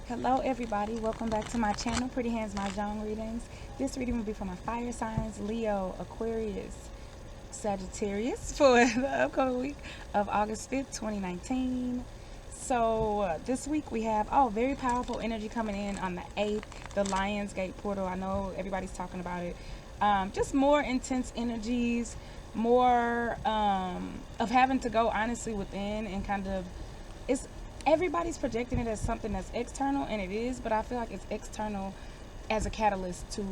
Hello everybody, welcome back to my channel, Pretty Hands Mah Jongg readings. This reading will be for my fire signs, Leo, Aquarius, Sagittarius for the upcoming week of August 5th, 2019. So this week we have, very powerful energy coming in on the 8th, the Lion's Gate portal. I know everybody's talking about it. Just more intense energies, more of having to go honestly within and kind of, it's everybody's projecting it as something that's external, and it is, but I feel like it's external as a catalyst to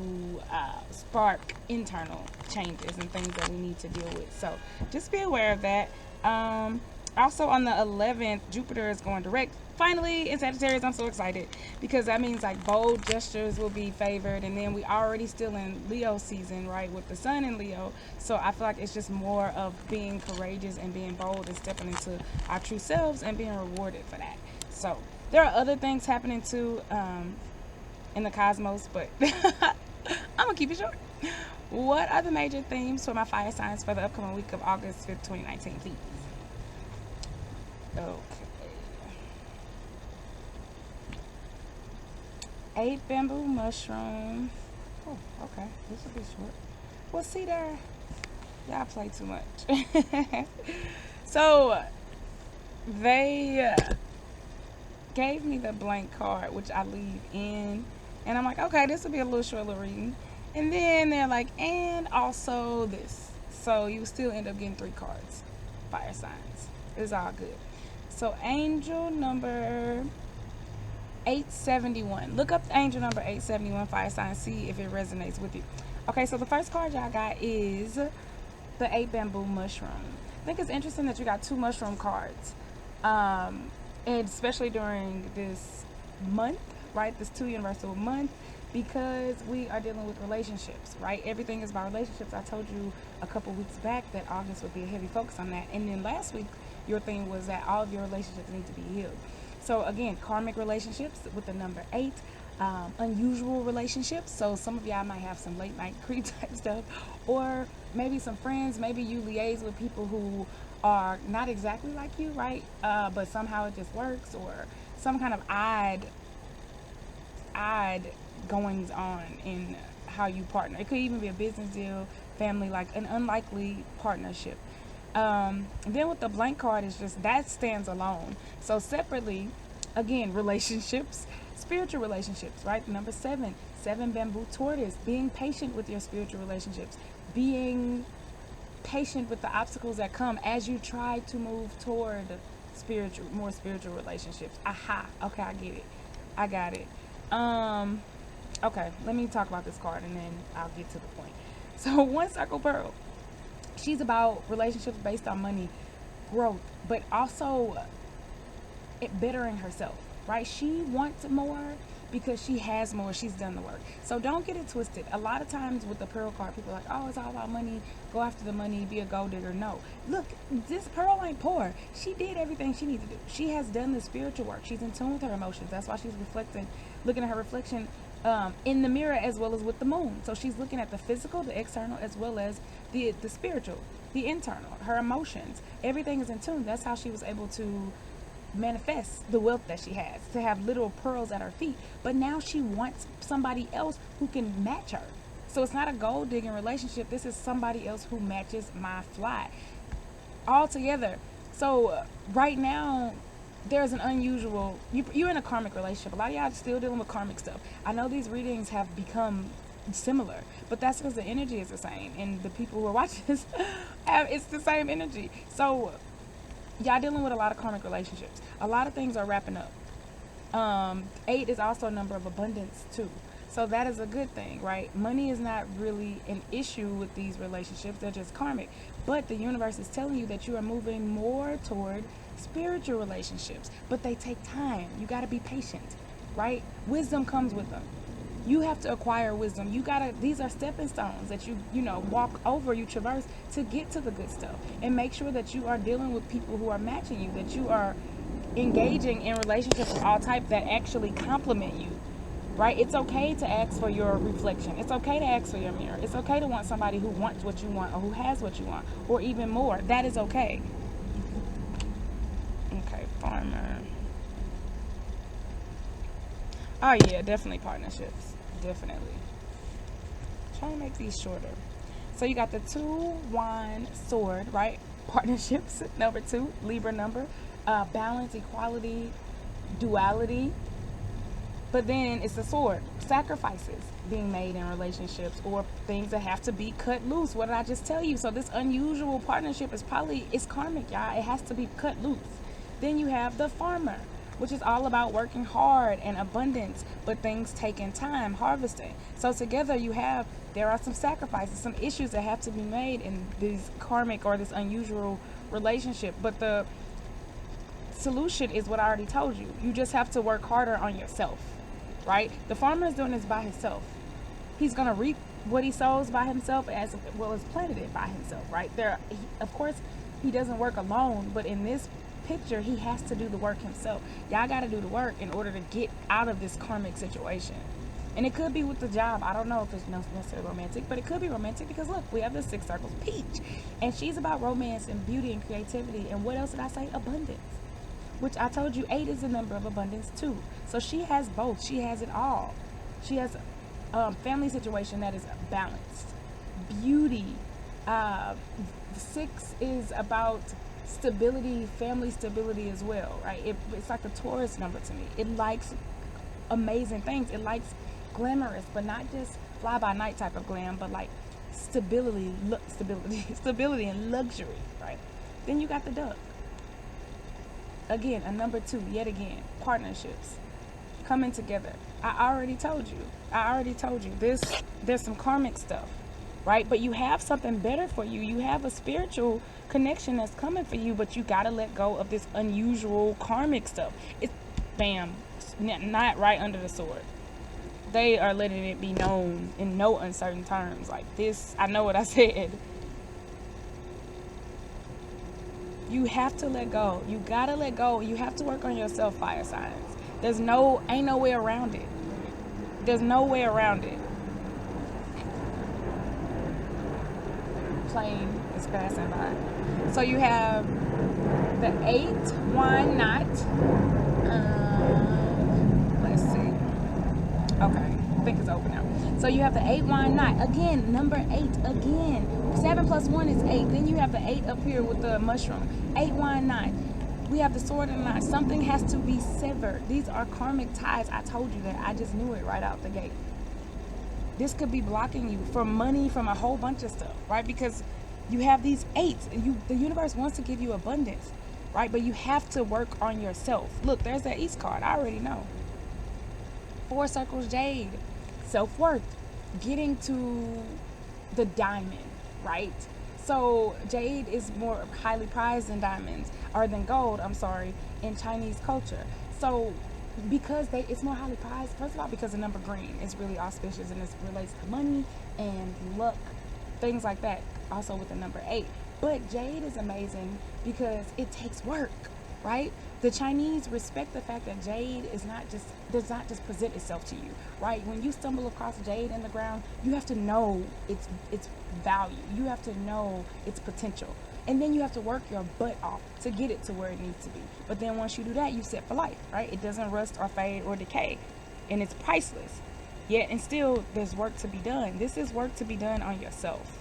spark internal changes and things that we need to deal with. So just be aware of that. Also on the 11th, Jupiter is going direct finally in Sagittarius. I'm so excited because that means like bold gestures will be favored, and then we already still in Leo season, right, with the sun in Leo. So I feel like it's just more of being courageous and being bold and stepping into our true selves and being rewarded for that. So there are other things happening too in the cosmos, but I'm gonna keep it short. What are the major themes for my fire signs for the upcoming week of August 5th, 2019, please? Okay. 8 bamboo mushrooms. Oh, okay. This will be short. Well, see there, y'all play too much. So they gave me the blank card, which I leave in, and I'm like, okay, this will be a little short little reading. And then they're like, and also this. So you still end up getting 3 cards. Fire signs. It's all good. So angel number 871. Look up angel number 871 fire sign. See if it resonates with you. Okay, so the first card y'all got is the 8 bamboo mushroom. I think it's interesting that you got 2 mushroom cards. And especially during this month, right? This 2 universal month, because we are dealing with relationships, right? Everything is about relationships. I told you a couple weeks back that August would be a heavy focus on that. And then last week, your thing was that all of your relationships need to be healed. So again, karmic relationships with the number 8, unusual relationships. So some of y'all might have some late night creep type stuff, or maybe some friends. Maybe you liaise with people who are not exactly like you, right? But somehow it just works, or some kind of odd goings on in how you partner. It could even be a business deal, family, like an unlikely partnership. Then with the blank card, is just that stands alone. So separately, again, relationships, spiritual relationships, right? Number 7 bamboo tortoise, being patient with your spiritual relationships, being patient with the obstacles that come as you try to move toward more spiritual relationships. Aha, okay, I get it, I got it. Okay, let me talk about this card and then I'll get to the point. So one circle pearl, she's about relationships based on money, growth, but also it bettering herself, right? She wants more because she has more. She's done the work. So don't get it twisted. A lot of times with the pearl card, people are like, oh, it's all about money. Go after the money. Be a gold digger. No. Look, this pearl ain't poor. She did everything she needed to do. She has done the spiritual work. She's in tune with her emotions. That's why she's reflecting, looking at her reflection in the mirror as well as with the moon. So she's looking at the physical, the external, as well as the spiritual, the internal, her emotions. Everything is in tune. That's how she was able to manifest the wealth that she has, to have little pearls at her feet. But now she wants somebody else who can match her. So it's not a gold digging relationship. This is somebody else who matches my fly all together. So right now there's an unusual, you're in a karmic relationship. A lot of y'all are still dealing with karmic stuff. I know these readings have become similar, but that's because the energy is the same, and the people who are watching this it's the same energy. So y'all dealing with a lot of karmic relationships. A lot of things are wrapping up. 8 is also a number of abundance too. So that is a good thing, right? Money is not really an issue with these relationships. They're just karmic. But the universe is telling you that you are moving more toward spiritual relationships. But they take time. You got to be patient, right? Wisdom comes with them. You have to acquire wisdom. These are stepping stones that you walk over, you traverse to get to the good stuff. And make sure that you are dealing with people who are matching you, that you are engaging in relationships of all type that actually complement you, right? It's okay to ask for your reflection. It's okay to ask for your mirror. It's okay to want somebody who wants what you want, or who has what you want, or even more. That is okay. Okay, farmer. Oh yeah, definitely partnerships. Definitely. Try to make these shorter. So you got the two wine sword, right? Partnerships, number two, Libra number. Balance, equality, duality. But then it's the sword, sacrifices being made in relationships or things that have to be cut loose. What did I just tell you? So this unusual partnership is probably, it's karmic, y'all. It has to be cut loose. Then you have the farmer, which is all about working hard and abundance, but things taking time, harvesting. So together you have, there are some sacrifices, some issues that have to be made in this karmic or this unusual relationship. But the solution is what I already told you. You just have to work harder on yourself, right? The farmer is doing this by himself. He's going to reap what he sows by himself as well as planted it by himself, right? Of course, he doesn't work alone, but in this picture, he has to do the work himself. Y'all got to do the work in order to get out of this karmic situation. And it could be with the job. I don't know if it's necessarily romantic, but it could be romantic because look, we have the six circles, Peach. And she's about romance and beauty and creativity. And what else did I say? Abundance. Which I told you 8 is a number of abundance too. So she has both. She has it all. She has a family situation that is balanced. Beauty. 6 is about stability, family stability as well, right? It's like a Taurus number to me. It likes amazing things. It likes glamorous, but not just fly by night type of glam, but like stability and luxury, right? Then you got the duck. Again, a number 2, yet again, partnerships coming together. I already told you there's some karmic stuff, right? But you have something better for you. You have a spiritual connection that's coming for you, but you got to let go of this unusual karmic stuff. It's bam, not right under the sword. They are letting it be known in no uncertain terms. Like this, I know what I said. You have to let go. You gotta let go. You have to work on yourself, fire signs. Ain't no way around it. There's no way around it. Plane is passing by. So you have the 8 wine knot. Let's see. Okay, I think it's open now. So you have the 8 wine knot. Again, number 8 again. 7 plus 1 is 8. Then you have the 8 up here with the mushroom. 8 wine knot. We have the sword and knot. Something has to be severed. These are karmic ties. I told you that. I just knew it right out the gate. This could be blocking you from money, from a whole bunch of stuff, right? Because you have these 8s. The universe wants to give you abundance, right? But you have to work on yourself. Look, there's that East card. I already know. 4 circles, Jade. Self-worth. Getting to the diamond, right? So jade is more highly prized than diamonds, or than gold, in Chinese culture. So because it's more highly prized, first of all, because the number green is really auspicious and it relates to money and luck, things like that, also with the number 8. But jade is amazing because it takes work, right? The Chinese respect the fact that jade does not just present itself to you, right? When you stumble across jade in the ground, you have to know its value. You have to know its potential. And then you have to work your butt off to get it to where it needs to be. But then once you do that, you set for life, right? It doesn't rust or fade or decay. And it's priceless. Yet and still, there's work to be done. This is work to be done on yourself.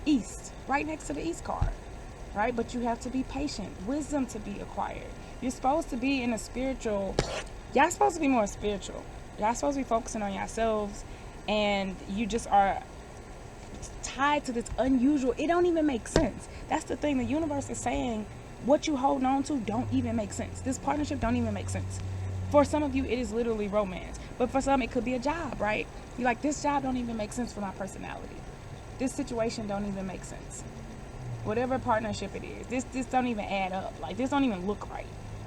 East, right next to the East card. Right? But you have to be patient. Wisdom to be acquired. You're supposed to be in a spiritual... Y'all supposed to be more spiritual. Y'all supposed to be focusing on yourselves. And you just are tied to this unusual... It don't even make sense. That's the thing. The universe is saying what you hold on to don't even make sense. This partnership don't even make sense. For some of you, it is literally romance. But for some, it could be a job, right? You're like, this job don't even make sense for my personality. This situation don't even make sense. Whatever partnership it is, this don't even add up. Like, this don't even look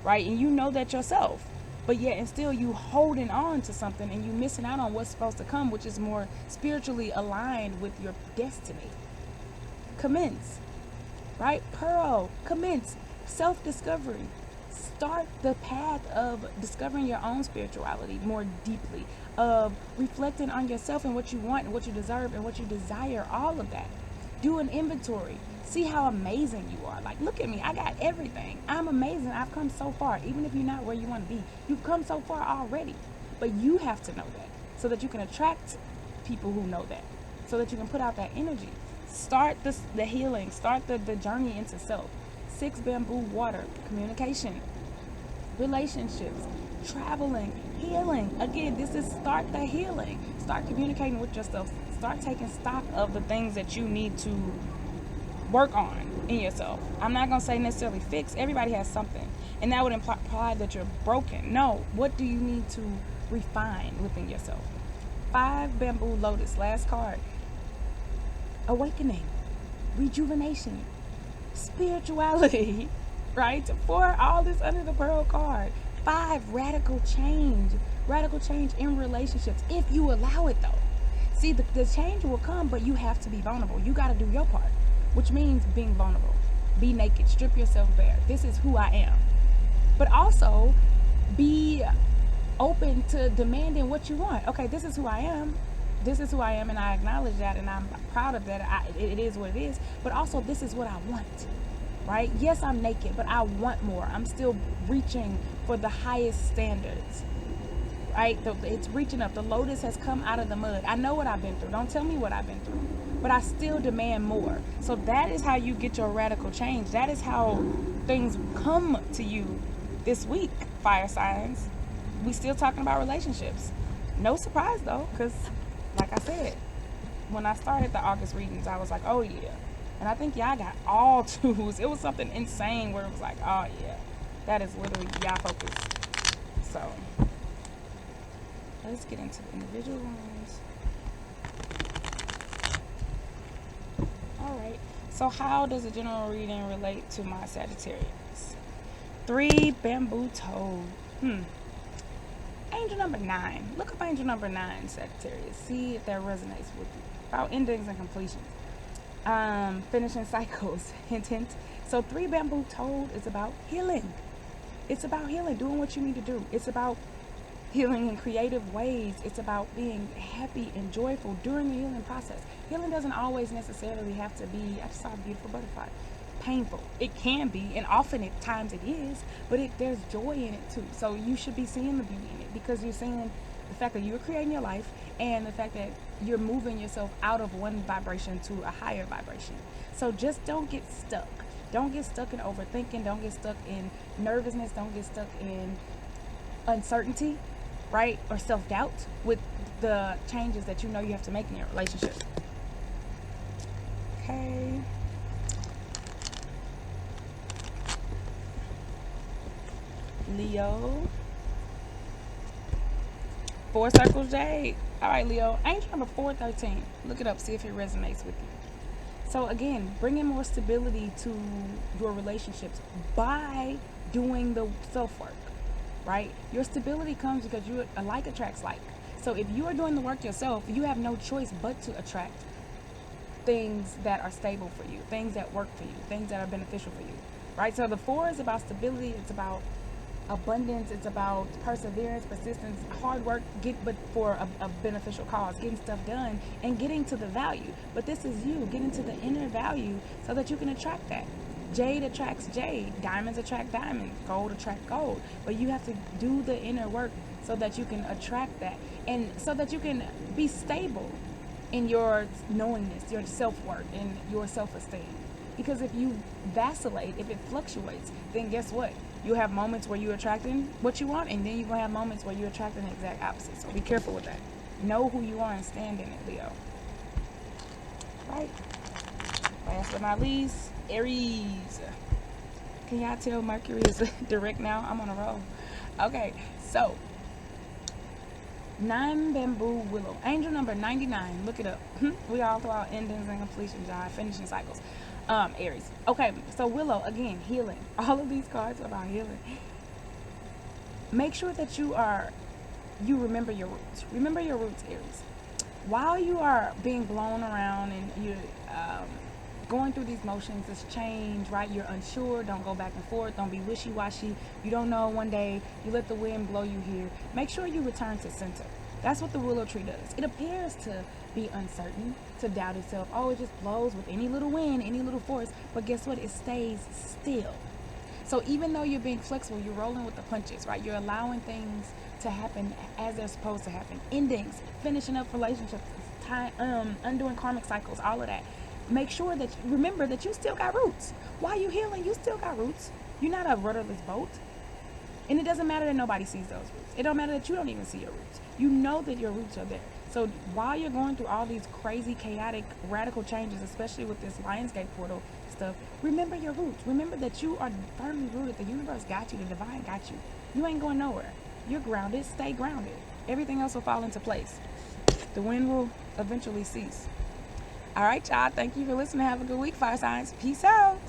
right? And you know that yourself, but yet and still you holding on to something and you missing out on what's supposed to come, which is more spiritually aligned with your destiny. Commence, right? Pearl, commence. Self-discovery. Start the path of discovering your own spirituality more deeply, of reflecting on yourself and what you want and what you deserve and what you desire, all of that. Do an inventory. See how amazing you are. Like, look at me. I got everything. I'm amazing. I've come so far. Even if you're not where you want to be, you've come so far already. But you have to know that so that you can attract people who know that, so that you can put out that energy. Start the healing. Start the journey into self. 6 bamboo water. Communication. Relationships. Traveling. Healing. Again, this is start the healing. Start communicating with yourself. Start taking stock of the things that you need to work on in yourself. I'm not going to say necessarily fix. Everybody has something. And that would imply that you're broken. No. What do you need to refine within yourself? 5 bamboo lotus. Last card. Awakening. Rejuvenation. Spirituality. Right? 4, all this under the pearl card. 5, radical change. Radical change in relationships. If you allow it though. See, the change will come, but you have to be vulnerable. You got to do your part, which means being vulnerable. Be naked. Strip yourself bare. This is who I am. But also, be open to demanding what you want. Okay, this is who I am. This is who I am, and I acknowledge that, and I'm proud of that. It is what it is. But also, this is what I want. Right? Yes, I'm naked, but I want more. I'm still reaching for the highest standards. Right? It's reaching up. The lotus has come out of the mud. I know what I've been through. Don't tell me what I've been through. But I still demand more. So that is how you get your radical change. That is how things come to you this week, fire signs. We still talking about relationships. No surprise though, because like I said, when I started the August readings, I was like, oh yeah. And I think y'all got all 2s. It was something insane where it was like, oh yeah, that is literally y'all focus. So let's get into the individual ones. Alright, so how does a general reading relate to my Sagittarius? 3 bamboo toad. Angel number 9. Look up angel number 9, Sagittarius. See if that resonates with you. About endings and completions. Finishing cycles. Hint, hint. So 3 bamboo toad is about healing. It's about healing, doing what you need to do. It's about healing in creative ways. It's about being happy and joyful during the healing process. Healing doesn't always necessarily have to be, I just saw a beautiful butterfly, painful. It can be, and often at times it is, but there's joy in it too. So you should be seeing the beauty in it, because you're seeing the fact that you're creating your life, and the fact that you're moving yourself out of one vibration to a higher vibration. So just don't get stuck. Don't get stuck in overthinking. Don't get stuck in nervousness. Don't get stuck in uncertainty, right? Or self-doubt with the changes that you know you have to make in your relationship. Okay. Leo. 4 circles, Jade. All right, Leo. Angel number 413. Look it up. See if it resonates with you. So again, bringing more stability to your relationships by doing the self-work, right? Your stability comes because like attracts like. So if you are doing the work yourself, you have no choice but to attract things that are stable for you, things that work for you, things that are beneficial for you, right? So the 4 is about stability. It's about abundance. It's about perseverance, persistence, hard work, but for a beneficial cause, getting stuff done and getting to the value. But this is you getting to the inner value so that you can attract that. Jade attracts jade, diamonds attract diamonds, gold attract gold. But you have to do the inner work so that you can attract that, and so that you can be stable in your knowingness, your self-worth, and your self-esteem. Because if you vacillate, if it fluctuates, then guess what? You have moments where you're attracting what you want, and then you're going to have moments where you're attracting the exact opposite. So be careful with that. Know who you are and stand in it, Leo. Right? Last but not least, Aries. Can y'all tell Mercury is direct now? I'm on a roll. Okay, so 9 bamboo willow. Angel number 99. Look it up. We all throw out endings and completions, y'all. Finishing cycles. Aries. Okay, so willow, again, healing. All of these cards are about healing. Make sure that you remember your roots. Remember your roots, Aries. While you are being blown around and you're going through these motions, this change, right? You're unsure. Don't go back and forth. Don't be wishy-washy. You don't know. One day you let the wind blow you here. Make sure you return to center. That's what the willow tree does. It appears to be uncertain, to doubt itself. Oh, it just blows with any little wind, any little force. But guess what? It stays still. So even though you're being flexible, you're rolling with the punches, right? You're allowing things to happen as they're supposed to happen. Endings, finishing up relationships, undoing karmic cycles, all of that. Make sure that, remember that you still got roots. While you're healing, you still got roots. You're not a rudderless boat. And it doesn't matter that nobody sees those roots. It don't matter that you don't even see your roots. You know that your roots are there. So while you're going through all these crazy, chaotic, radical changes, especially with this Lionsgate portal stuff, remember your roots. Remember that you are firmly rooted. The universe got you. The divine got you. You ain't going nowhere. You're grounded. Stay grounded. Everything else will fall into place. The wind will eventually cease. All right, y'all. Thank you for listening. Have a good week, Fire Signs. Peace out.